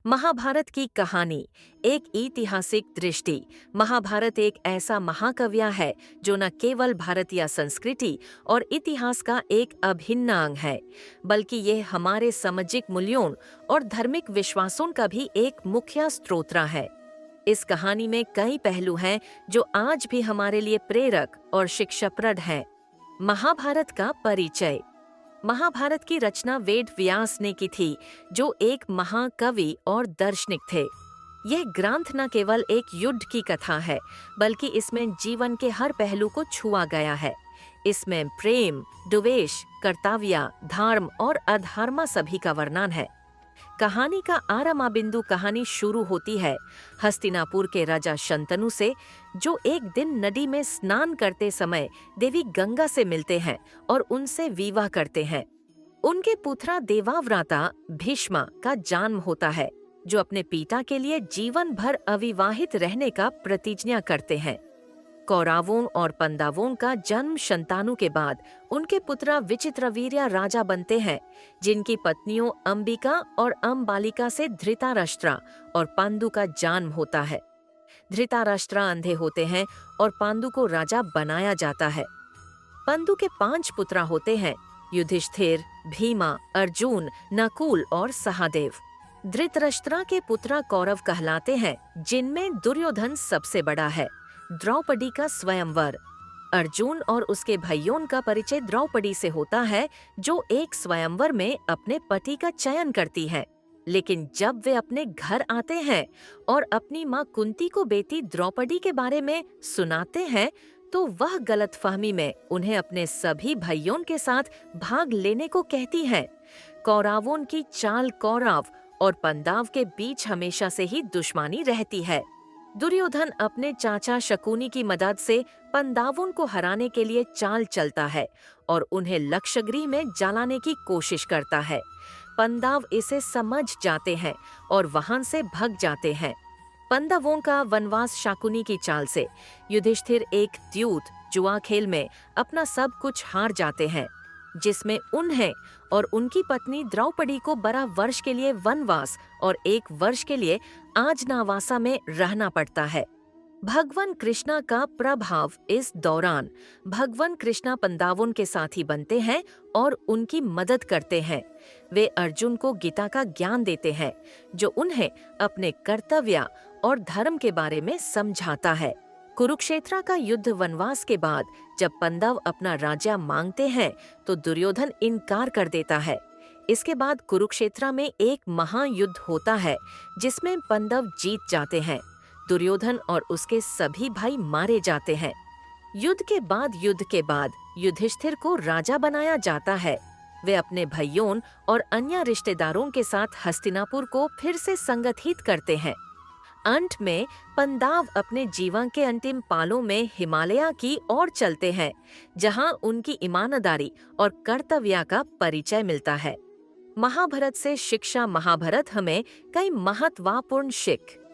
महाभारत की कहानी एक ऐतिहासिक दृष्टि। महाभारत एक ऐसा महाकाव्य है जो न केवल भारतीय संस्कृति और इतिहास का एक अभिन्न अंग है, बल्कि ये हमारे सामाजिक मूल्यों और धार्मिक विश्वासों का भी एक मुख्य स्रोत है। इस कहानी में कई पहलू हैं जो आज भी हमारे लिए प्रेरक और शिक्षाप्रद हैं। महाभारत का परिचय। महाभारत की रचना वेद व्यास ने की थी, जो एक महाकवि और दार्शनिक थे। यह ग्रंथ न केवल एक युद्ध की कथा है, बल्कि इसमें जीवन के हर पहलू को छुआ गया है। इसमें प्रेम, द्वेष, कर्तव्य, धर्म और अधर्म सभी का वर्णन है। कहानी का आरंभ बिंदु कहानी शुरू होती है हस्तिनापुर के राजा शंतनु से, जो एक दिन नदी में स्नान करते समय देवी गंगा से मिलते हैं और उनसे विवाह करते हैं। उनके पुत्र देवव्रता भीष्म का जन्म होता है, जो अपने पिता के लिए जीवन भर अविवाहित रहने का प्रतिज्ञा करते हैं। कौरवों और पांडवों का जन्म शंतनु के बाद उनके पुत्र विचित्रवीर्य राजा बनते हैं, जिनकी पत्नियों अंबिका और अम्बालिका से धृतराष्ट्र और पांडु का जन्म होता है। धृतराष्ट्र अंधे होते हैं और पांडु को राजा बनाया जाता है। पांडु के 5 पुत्र होते हैं: युधिष्ठिर, भीमा, अर्जुन, नकुल और सहदेव। धृतराष्ट्र के पुत्र कौरव कहलाते हैं, जिनमें दुर्योधन सबसे बड़ा है। द्रौपदी का स्वयंवर। अर्जुन और उसके भाइयों का परिचय द्रौपदी से होता है, जो एक स्वयंवर में अपने पति का चयन करती है। लेकिन जब वे अपने घर आते हैं और अपनी माँ कुंती को बेटी द्रौपदी के बारे में सुनाते हैं, तो वह गलतफहमी में उन्हें अपने सभी भाइयों के साथ भाग लेने को कहती है। कौरवों की चाल कौरव और पांडव के बीच हमेशा से ही दुश्मनी रहती है। दुर्योधन अपने चाचा शकुनी की मदद से पांडवों को हराने के लिए चाल चलता है और उन्हें लक्षगृह में जलाने की कोशिश करता है। पांडव इसे समझ जाते हैं और वहां से भाग जाते हैं। पांडवों का वनवास शकुनी की चाल से युधिष्ठिर एक द्यूत जुआ खेल में अपना सब कुछ हार जाते हैं, जिसमें उन्हें और उनकी पत्नी द्रौपदी को 12 वर्ष के लिए वनवास और 1 वर्ष के लिए अज्ञातवासा में रहना पड़ता है। भगवान कृष्णा का प्रभाव। इस दौरान भगवान कृष्णा पांडवों के साथी बनते हैं और उनकी मदद करते हैं। वे अर्जुन को गीता का ज्ञान देते हैं, जो उन्हें अपने कर्तव्य और धर्म के बारे में समझाता है। कुरुक्षेत्र का युद्ध वनवास के बाद जब पांडव अपना राज्य मांगते हैं, तो दुर्योधन इनकार कर देता है। इसके बाद कुरुक्षेत्र में एक महायुद्ध होता है, जिसमें पांडव जीत जाते हैं। दुर्योधन और उसके सभी भाई मारे जाते हैं। युद्ध के बाद युधिष्ठिर को राजा बनाया जाता है। वे अपने भाइयों और अन्य रिश्तेदारों के साथ हस्तिनापुर को फिर से संगठित करते हैं। अंत में पांडव अपने जीवन के अंतिम पालों में हिमालय की ओर चलते हैं, जहां उनकी ईमानदारी और कर्तव्य का परिचय मिलता है। महाभारत से शिक्षा। महाभारत हमें कई महत्वपूर्ण शिक्षा